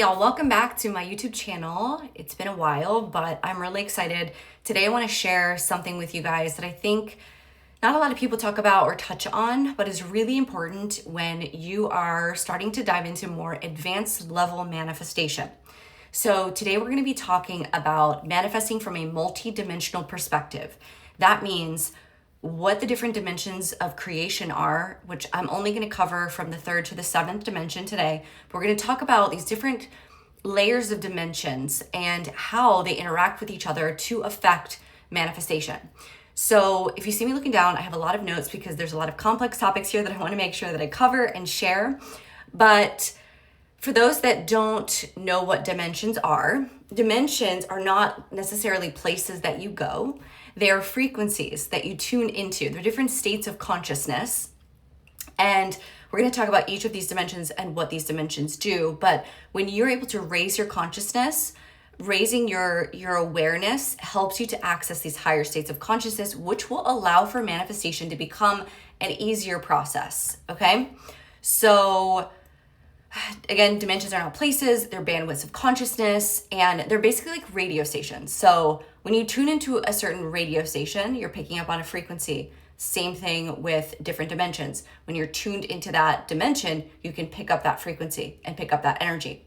Y'all, welcome back to my YouTube channel. It's been a while, but I'm really excited. Today I want to share something with you guys that I think not a lot of people talk about or touch on, but is really important when you are starting to dive into more advanced level manifestation. So today we're going to be talking about manifesting from a multidimensional perspective. That means what the different dimensions of creation are, which I'm only going to cover from the third to the seventh dimension today. But we're going to talk about these different layers of dimensions and how they interact with each other to affect manifestation. So if you see me looking down, I have a lot of notes because there's a lot of complex topics here that I want to make sure that I cover and share. But for those that don't know what dimensions are not necessarily places that you go. They are frequencies that you tune into. They're different states of consciousness. And we're going to talk about each of these dimensions and what these dimensions do. But when you're able to raise your consciousness, raising your awareness helps you to access these higher states of consciousness, which will allow for manifestation to become an easier process. Okay? So again, dimensions are not places, they're bandwidths of consciousness, and they're basically like radio stations. So when you tune into a certain radio station, you're picking up on a frequency. Same thing with different dimensions. When you're tuned into that dimension, you can pick up that frequency and pick up that energy.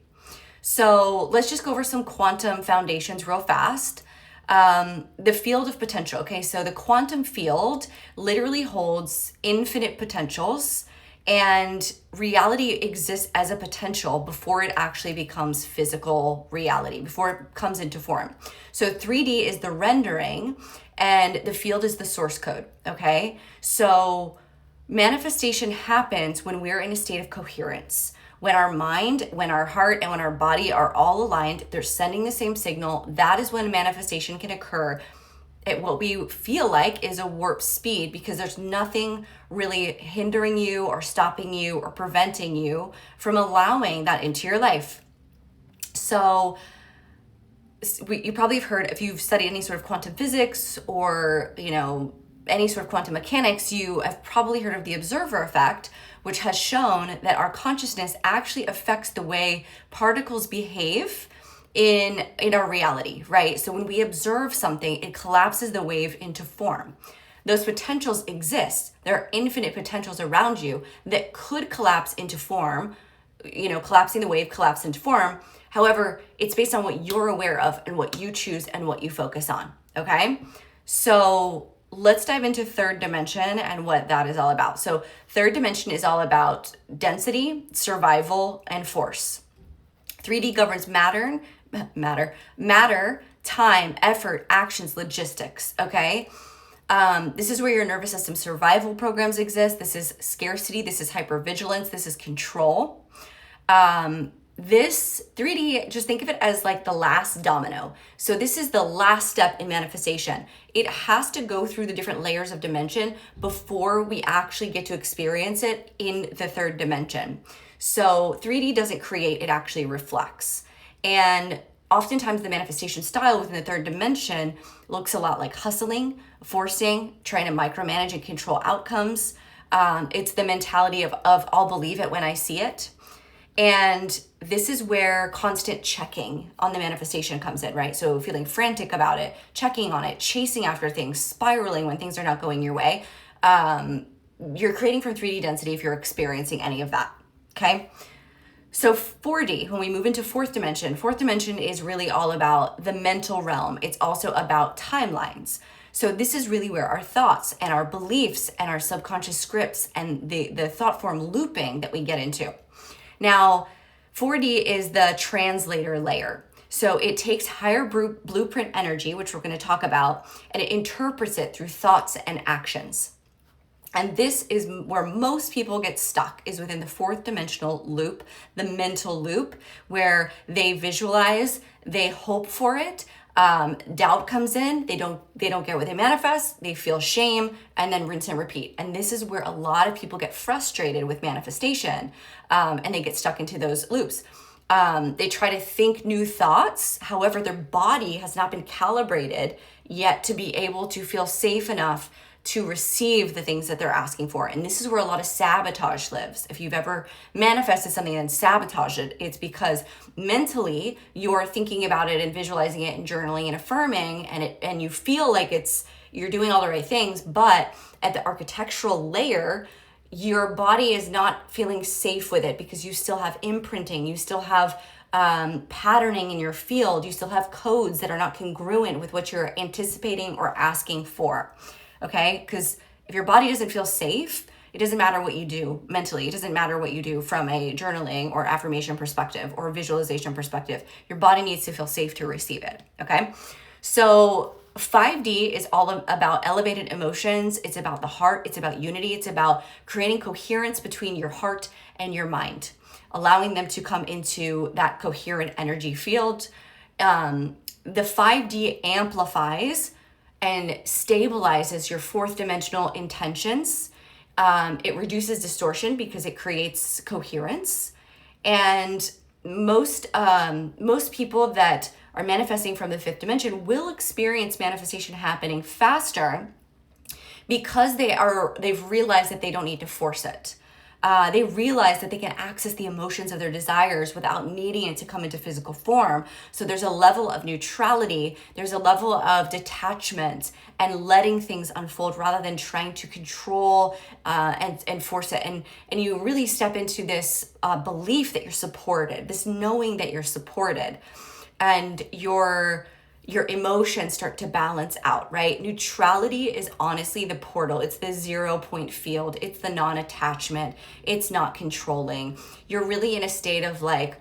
So let's just go over some quantum foundations real fast. The field of potential. Okay, so the quantum field literally holds infinite potentials, and reality exists as a potential before it actually becomes physical reality, before it comes into form. So 3D is the rendering and the field is the source code, okay? So manifestation happens when we're in a state of coherence. When our mind, when our heart, and when our body are all aligned, they're sending the same signal. That is when manifestation can occur at what we feel like is a warp speed, because there's nothing really hindering you or stopping you or preventing you from allowing that into your life. So you probably have heard, if you've studied any sort of quantum physics or, any sort of quantum mechanics, you have probably heard of the observer effect, which has shown that our consciousness actually affects the way particles behave in our reality, right? So when we observe something, it collapses the wave into form. Those potentials exist. There are infinite potentials around you that could collapse into form, collapsing the wave, collapse into form. However, it's based on what you're aware of and what you choose and what you focus on, okay? So let's dive into third dimension and what that is all about. So third dimension is all about density, survival, and force. 3D governs matter, time, effort, actions, logistics, okay? This is where your nervous system survival programs exist. This is scarcity. This is hypervigilance. This is control. This 3D, just think of it as like the last domino. So this is the last step in manifestation. It has to go through the different layers of dimension before we actually get to experience it in the third dimension. So 3D doesn't create, it actually reflects. And oftentimes the manifestation style within the third dimension looks a lot like hustling, forcing, trying to micromanage and control outcomes. It's the mentality of I'll believe it when I see it. And this is where constant checking on the manifestation comes in, right? So feeling frantic about it, checking on it, chasing after things, spiraling when things are not going your way. You're creating from 3D density if you're experiencing any of that, okay? So 4D, when we move into fourth dimension is really all about the mental realm. It's also about timelines. So this is really where our thoughts and our beliefs and our subconscious scripts and the thought form looping that we get into. Now, 4D is the translator layer. So it takes higher blueprint energy, which we're going to talk about, and it interprets it through thoughts and actions. And this is where most people get stuck, is within the fourth dimensional loop, the mental loop, where they visualize, they hope for it, doubt comes in, they don't get what they manifest, they feel shame, and then rinse and repeat. And this is where a lot of people get frustrated with manifestation, and they get stuck into those loops. They try to think new thoughts. However, their body has not been calibrated yet to be able to feel safe enough to receive the things that they're asking for. And this is where a lot of sabotage lives. If you've ever manifested something and sabotaged it, it's because mentally you're thinking about it and visualizing it and journaling and affirming, and you feel like you're doing all the right things, but at the architectural layer, your body is not feeling safe with it because you still have imprinting, you still have patterning in your field, you still have codes that are not congruent with what you're anticipating or asking for, okay? Because if your body doesn't feel safe, it doesn't matter what you do mentally. It doesn't matter what you do from a journaling or affirmation perspective or visualization perspective. Your body needs to feel safe to receive it, okay? So 5D is all about elevated emotions. It's about the heart. It's about unity. It's about creating coherence between your heart and your mind, allowing them to come into that coherent energy field. The 5D amplifies and stabilizes your fourth dimensional intentions. It reduces distortion because it creates coherence. And most people that are manifesting from the fifth dimension will experience manifestation happening faster because they've realized that they don't need to force it. They realize that they can access the emotions of their desires without needing it to come into physical form. So there's a level of neutrality, there's a level of detachment and letting things unfold rather than trying to control and force it. And you really step into this belief that you're supported, this knowing that you're supported. And your emotions start to balance out, right? Neutrality is honestly the portal. It's the 0 point field. It's the non-attachment. It's not controlling. You're really in a state of like,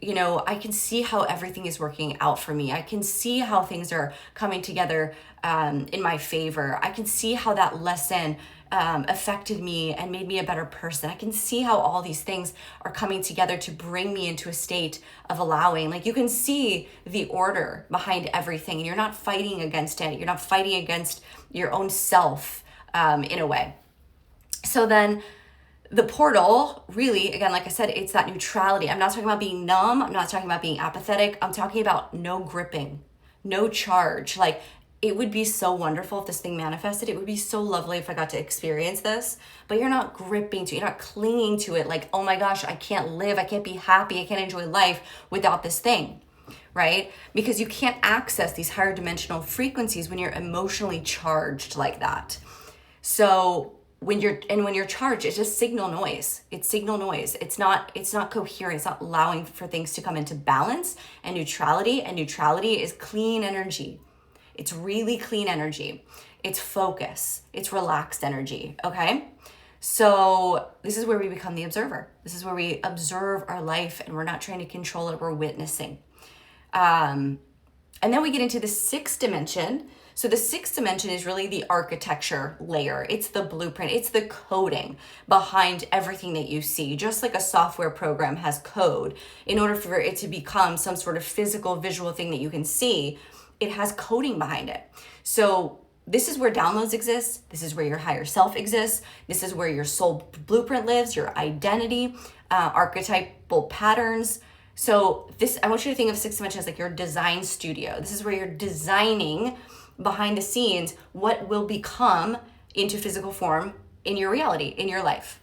I can see how everything is working out for me. I can see how things are coming together in my favor. I can see how that lesson affected me and made me a better person. I can see how all these things are coming together to bring me into a state of allowing. Like you can see the order behind everything and you're not fighting against it. You're not fighting against your own self in a way. So then the portal, really, again, like I said, it's that neutrality. I'm not talking about being numb. I'm not talking about being apathetic. I'm talking about no gripping, no charge. Like, it would be so wonderful if this thing manifested. It would be so lovely if I got to experience this, but you're not gripping to it. You're not clinging to it like, oh my gosh, I can't live. I can't be happy. I can't enjoy life without this thing, right? Because you can't access these higher dimensional frequencies when you're emotionally charged like that. So when you're charged, it's just signal noise. It's signal noise. It's not coherent. It's not allowing for things to come into balance and neutrality. And neutrality is clean energy. It's really clean energy. It's focus. It's relaxed energy, okay? So this is where we become the observer. This is where we observe our life and we're not trying to control it, we're witnessing. And then we get into the sixth dimension. So the sixth dimension is really the architecture layer. It's the blueprint. It's the coding behind everything that you see. Just like a software program has code, in order for it to become some sort of physical, visual thing that you can see, it has coding behind it. So this is where downloads exist. This is where your higher self exists. This is where your soul blueprint lives, your identity, archetypal patterns. So this, I want you to think of sixth dimension as like your design studio. This is where you're designing behind the scenes what will become into physical form in your reality, in your life.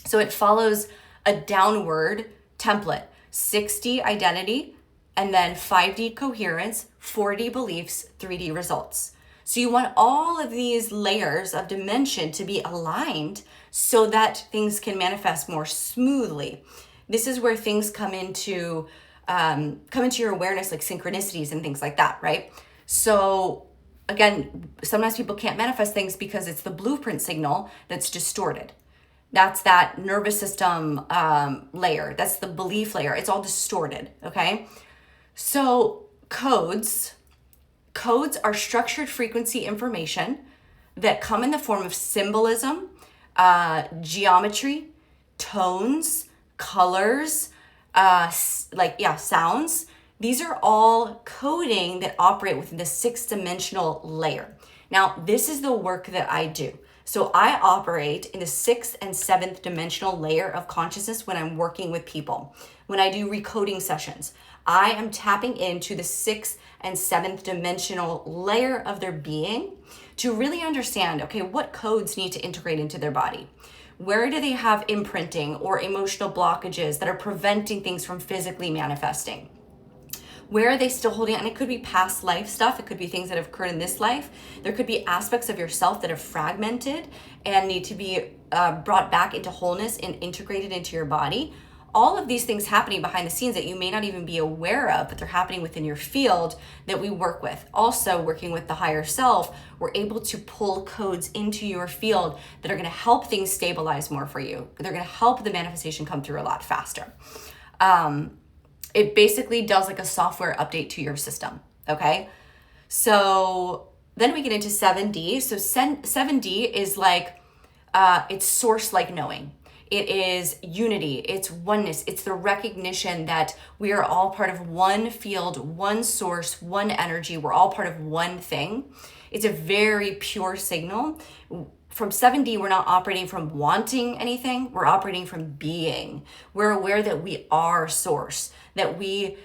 So it follows a downward template: 6D identity, and then 5D coherence, 4D beliefs, 3D results. So you want all of these layers of dimension to be aligned so that things can manifest more smoothly. This is where things come into your awareness, like synchronicities and things like that, right? So again, sometimes people can't manifest things because it's the blueprint signal that's distorted. That's that nervous system layer. That's the belief layer. It's all distorted, okay? So codes are structured frequency information that come in the form of symbolism, geometry, tones, colors, sounds. These are all coding that operate within the sixth dimensional layer. Now, this is the work that I do. So I operate in the 6th and 7th dimensional layer of consciousness when I'm working with people. When I do recoding sessions, I am tapping into the 6th and 7th dimensional layer of their being to really understand, okay, what codes need to integrate into their body? Where do they have imprinting or emotional blockages that are preventing things from physically manifesting? Where are they still holding on? And it could be past life stuff. It could be things that have occurred in this life. There could be aspects of yourself that are fragmented and need to be brought back into wholeness and integrated into your body. All of these things happening behind the scenes that you may not even be aware of, but they're happening within your field that we work with. Also, working with the higher self, we're able to pull codes into your field that are going to help things stabilize more for you. They're going to help the manifestation come through a lot faster. It basically does like a software update to your system, okay? So then we get into 7D. So 7D is like, it's source-like knowing. It is unity, it's oneness, it's the recognition that we are all part of one field, one source, one energy. We're all part of one thing. It's a very pure signal. From 7D, we're not operating from wanting anything. We're operating from being. We're aware that we are source, that we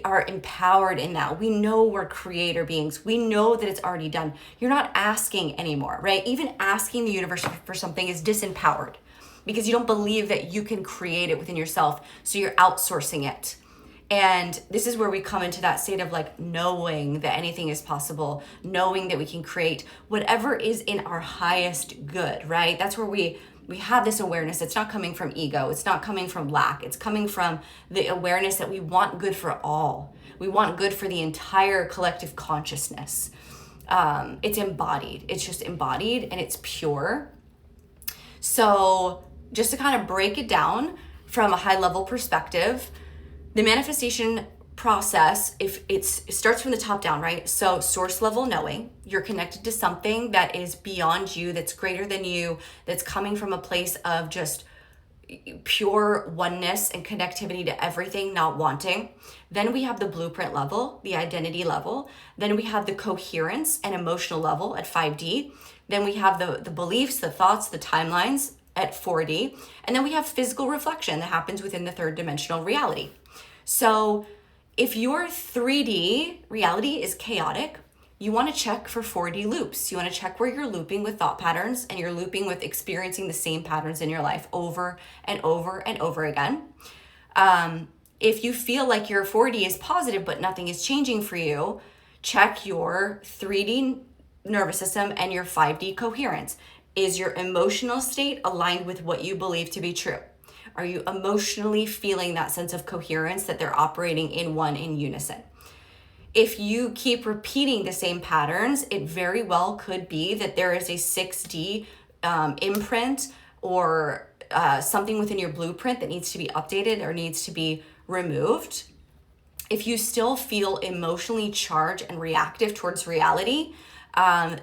are empowered in that. We know we're creator beings. We know that it's already done. You're not asking anymore, right? Even asking the universe for something is disempowered because you don't believe that you can create it within yourself. So you're outsourcing it. And this is where we come into that state of like knowing that anything is possible, knowing that we can create whatever is in our highest good, right? That's where we have this awareness. It's not coming from ego. It's not coming from lack. It's coming from the awareness that we want good for all. We want good for the entire collective consciousness. It's embodied. It's just embodied and it's pure. So just to kind of break it down from a high level perspective, the manifestation process, if it starts from the top down, right? So source level knowing, you're connected to something that is beyond you, that's greater than you, that's coming from a place of just pure oneness and connectivity to everything, not wanting. Then we have the blueprint level, the identity level. Then we have the coherence and emotional level at 5D. Then we have the beliefs, the thoughts, the timelines at 4D. And then we have physical reflection that happens within the third dimensional reality. So if your 3D reality is chaotic, you want to check for 4D loops. You want to check where you're looping with thought patterns and you're looping with experiencing the same patterns in your life over and over and over again. If you feel like your 4D is positive but nothing is changing for you, check your 3D nervous system and your 5D coherence. Is your emotional state aligned with what you believe to be true? Are you emotionally feeling that sense of coherence that they're operating in one in unison? If you keep repeating the same patterns, it very well could be that there is a 6D imprint or something within your blueprint that needs to be updated or needs to be removed. If you still feel emotionally charged and reactive towards reality,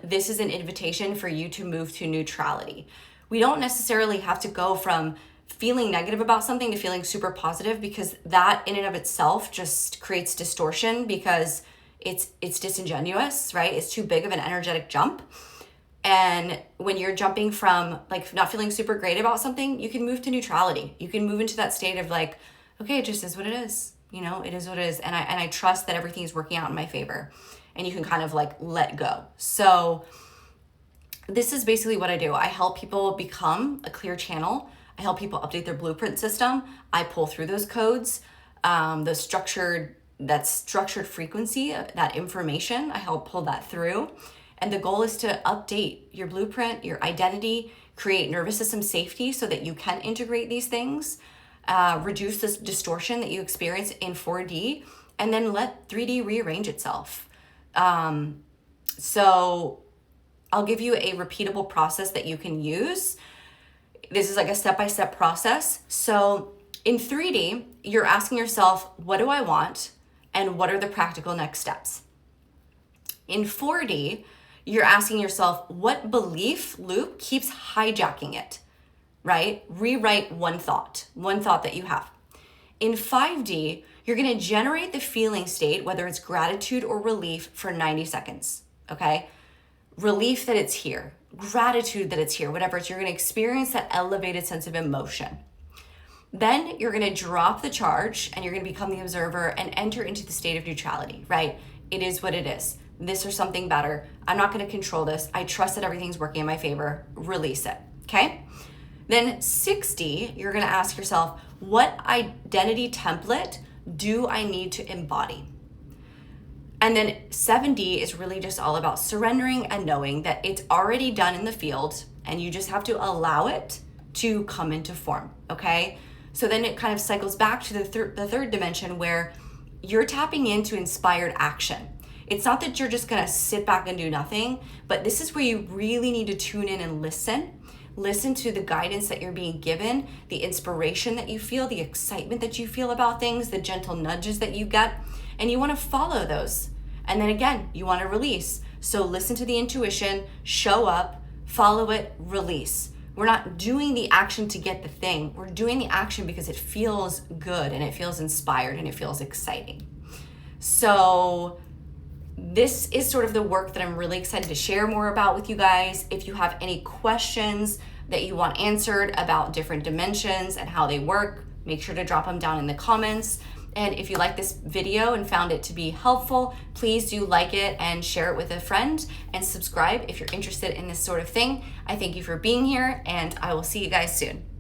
this is an invitation for you to move to neutrality. We don't necessarily have to go from feeling negative about something to feeling super positive, because that in and of itself just creates distortion because it's disingenuous, right? It's too big of an energetic jump. And when you're jumping from like not feeling super great about something, you can move to neutrality. You can move into that state of like, okay, it just is what it is. You know, it is what it is. And I trust that everything is working out in my favor. And you can kind of like let go. So this is basically what I do. I help people become a clear channel. I help people update their blueprint system. I pull through those codes, that structured frequency, that information. I help pull that through. And the goal is to update your blueprint, your identity, create nervous system safety so that you can integrate these things, reduce this distortion that you experience in 4D, and then let 3D rearrange itself. So I'll give you a repeatable process that you can use. This is like a step-by-step process. So in 3D, you're asking yourself, what do I want? And what are the practical next steps? In 4D, you're asking yourself, what belief loop keeps hijacking it, right? Rewrite one thought that you have. In 5D, you're gonna generate the feeling state, whether it's gratitude or relief, for 90 seconds, okay? Relief that it's here. gratitude that it's here, whatever. So you're going to experience that elevated sense of emotion. Then you're going to drop the charge and you're going to become the observer and enter into the state of neutrality, right? It is what it is. This or something better. I'm not going to control this. I trust that everything's working in my favor. Release it, okay? Then 60, you're going to ask yourself, what identity template do I need to embody? And then 70 is really just all about surrendering and knowing that it's already done in the field and you just have to allow it to come into form, okay? So then it kind of cycles back to the third dimension where you're tapping into inspired action. It's not that you're just gonna sit back and do nothing, but this is where you really need to tune in and listen. Listen to the guidance that you're being given, the inspiration that you feel, the excitement that you feel about things, the gentle nudges that you get, and you want to follow those. And then again, you want to release. So listen to the intuition, show up, follow it, release. We're not doing the action to get the thing. We're doing the action because it feels good and it feels inspired and it feels exciting. So this is sort of the work that I'm really excited to share more about with you guys. If you have any questions that you want answered about different dimensions and how they work, make sure to drop them down in the comments. And if you like this video and found it to be helpful, please do like it and share it with a friend and subscribe if you're interested in this sort of thing. I thank you for being here and I will see you guys soon.